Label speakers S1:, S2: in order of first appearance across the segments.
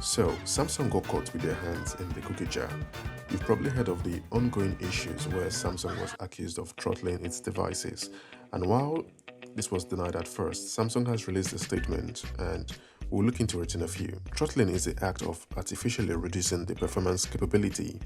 S1: So, Samsung got caught with their hands in the cookie jar. You've probably heard of the ongoing issues where Samsung was accused of throttling its devices. And while this was denied at first, Samsung has released a statement and we'll look into it in a few. Throttling is the act of artificially reducing the performance capability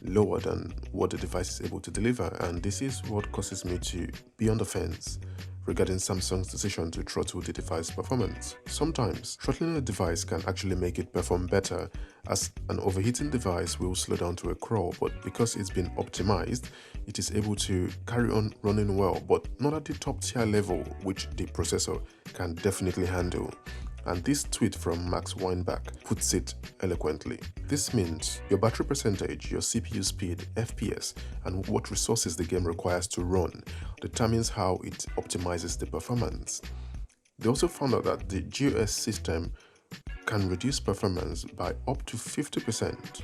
S1: lower than what the device is able to deliver, and this is what causes me to be on the fence regarding Samsung's decision to throttle the device performance. Sometimes, throttling a device can actually make it perform better, as an overheating device will slow down to a crawl, but because it's been optimized, it is able to carry on running well, but not at the top tier level which the processor can definitely handle. And this tweet from Max Weinbach puts it eloquently. This means your battery percentage, your CPU speed, FPS, and what resources the game requires to run determines how it optimizes the performance. They also found out that the GOS system can reduce performance by up to 50%,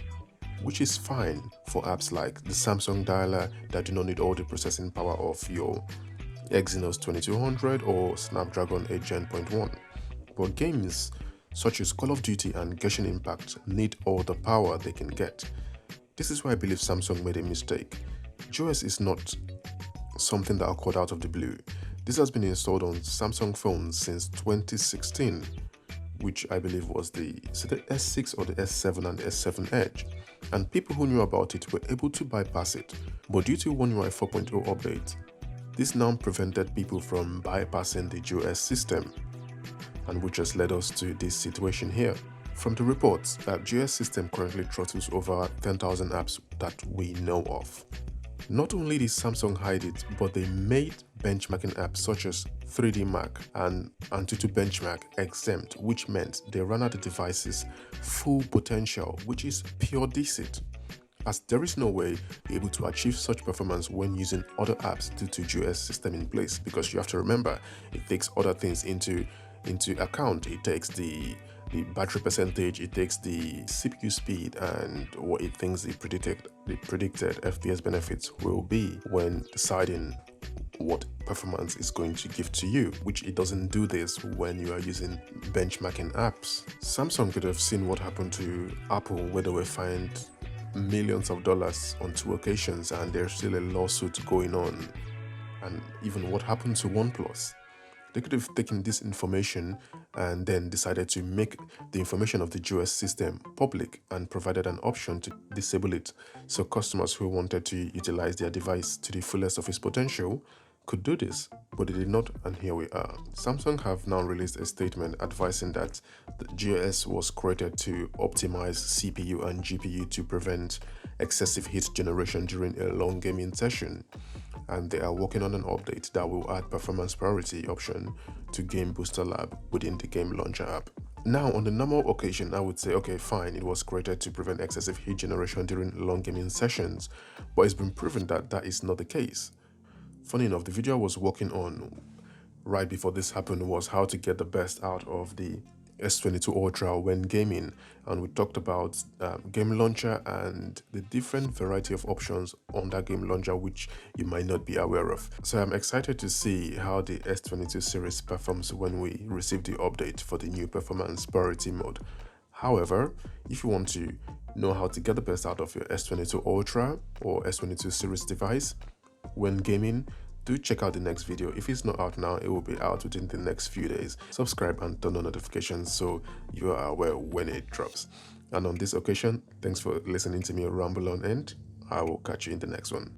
S1: which is fine for apps like the Samsung dialer that do not need all the processing power of your Exynos 2200 or Snapdragon 8 Gen 1. But games such as Call of Duty and Genshin Impact need all the power they can get. This is why I believe Samsung made a mistake. GOS is not something that occurred out of the blue. This has been installed on Samsung phones since 2016, which I believe was the S6 or the S7 and the S7 Edge. And people who knew about it were able to bypass it. But due to One UI 4.0 update, this now prevented people from bypassing the GOS system, and which has led us to this situation here. From the reports, that GOS system currently throttles over 10,000 apps that we know of. Not only did Samsung hide it, but they made benchmarking apps such as 3D Mark and Antutu Benchmark exempt, which meant they ran out the device's full potential, which is pure deceit, as there is no way you're able to achieve such performance when using other apps due to GOS system in place, because you have to remember it takes other things into account. It takes the battery percentage, it takes the CPU speed, and what it thinks the predicted FPS benefits will be when deciding what performance is going to give to you, which it doesn't do this when you are using benchmarking apps. Samsung could have seen what happened to Apple, where they were fined millions of dollars on 2 occasions and there's still a lawsuit going on, and even what happened to OnePlus. They could have taken this information and then decided to make the information of the GOS system public and provided an option to disable it, so customers who wanted to utilize their device to the fullest of its potential could do this, but they did not, and here we are. Samsung have now released a statement advising that the GOS was created to optimize CPU and GPU to prevent excessive heat generation during a long gaming session, and they are working on an update that will add performance priority option to Game Booster Lab within the Game Launcher app. Now, on the normal occasion, I would say, okay, fine, it was created to prevent excessive heat generation during long gaming sessions, but it's been proven that that is not the case. Funny enough, the video I was working on right before this happened was how to get the best out of the S22 Ultra when gaming, and we talked about Game Launcher and the different variety of options on that Game Launcher which you might not be aware of. So I'm excited to see how the S22 series performs when we receive the update for the new performance priority mode. However, if you want to know how to get the best out of your S22 Ultra or S22 series device when gaming, do check out the next video. If it's not out now, it will be out within the next few days. Subscribe and turn on notifications so you are aware when it drops. And on this occasion, thanks for listening to me ramble on, and I will catch you in the next one.